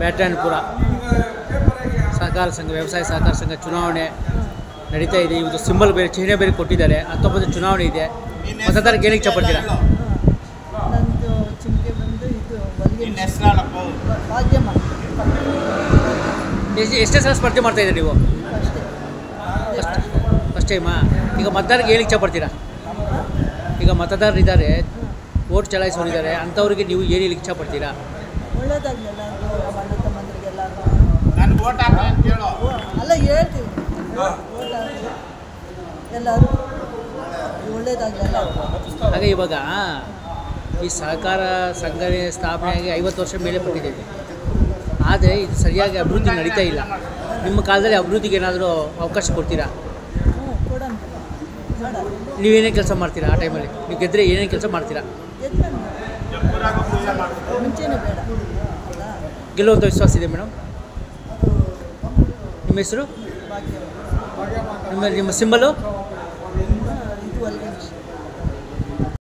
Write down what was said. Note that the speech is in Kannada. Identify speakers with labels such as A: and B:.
A: ಬ್ಯಾಟರಾಯನಪುರ ಸಹಕಾರ ಸಂಘ ವ್ಯವಸಾಯ ಸಹಕಾರ ಸಂಘ ಚುನಾವಣೆ ನಡೀತಾ ಇದೆ. ಇವತ್ತು ಸಿಂಬಲ್ ಬೇರೆ ಚಿಹ್ನೆ ಬೇರೆ ಕೊಟ್ಟಿದ್ದಾರೆ. 19 ಚುನಾವಣೆ ಇದೆ. ಮತದಾರರಿಗೆ ಏನಕ್ಕೆ ಇಷ್ಟಪಡ್ತೀರಾ?
B: ನಂದು ಚಿಂತೆ ಬಂದು ಇದು
A: ಎಷ್ಟೇ ಸಲ ಸ್ಪರ್ಧೆ ಮಾಡ್ತಾ ಇದ್ದೀರಿ ನೀವು? ಫಸ್ಟ್ ಟೈಮಾ? ಈಗ ಮತದಾರರಿಗೆ ಏನಕ್ಕೆ ಇಷ್ಟಪಡ್ತೀರಾ? ಈಗ ಮತದಾರರಿದ್ದಾರೆ, ವೋಟ್ ಚಲಾಯಿಸೋರಿದ್ದಾರೆ, ಅಂಥವ್ರಿಗೆ ನೀವು ಏನು ಹೇಳಲಿಕ್ಕೆ ಇಷ್ಟಪಡ್ತೀರಾ?
B: ಒಳ್ಳೇದಾಗಲಿಲ್ಲ ಅಣ್ಣ ತಮ್ಮಂದ್ರಿಗೆಲ್ಲ ಅಲ್ಲ ಹೇಳ್ತೀವಿ, ಓಟ್ ಹಾಕಿ ಎಲ್ಲರೂ ಒಳ್ಳೇದಾಗಲಿಲ್ಲ.
A: ಹಾಗೆ ಇವಾಗ ಈ ಸಹಕಾರ ಸಂಘಟನೆ ಸ್ಥಾಪನೆಯಾಗಿ 50 ವರ್ಷ ಮೇಲೆ ಪಟ್ಟಿದ್ದೇವೆ. ಆದರೆ ಇದು ಸರಿಯಾಗಿ ಅಭಿವೃದ್ಧಿ ನಡೀತಾ ಇಲ್ಲ. ನಿಮ್ಮ ಕಾಲದಲ್ಲಿ ಅಭಿವೃದ್ಧಿಗೆ ಏನಾದರೂ ಅವಕಾಶ ಕೊಡ್ತೀರಾ?
B: ಕೊಡೋಣ.
A: ನೀವೇನೇ ಕೆಲಸ ಮಾಡ್ತೀರಾ? ಆ ಟೈಮಲ್ಲಿ ನೀವು ಗೆದ್ದರೆ ಏನೇನು ಕೆಲಸ ಮಾಡ್ತೀರಾ?
B: ಮುಂಚೆನೇ ಬೇಡ
A: ಗೆಲ್ಲುವಂಥ ವಿಶ್ವಾಸ ಇದೆ ಮೇಡಮ್. ನಿಮ್ಮ ಹೆಸರು? ನಿಮ್ಮ ಸಿಂಬಲು?
B: ಇದು ಅಲ್ಲಿಗೆ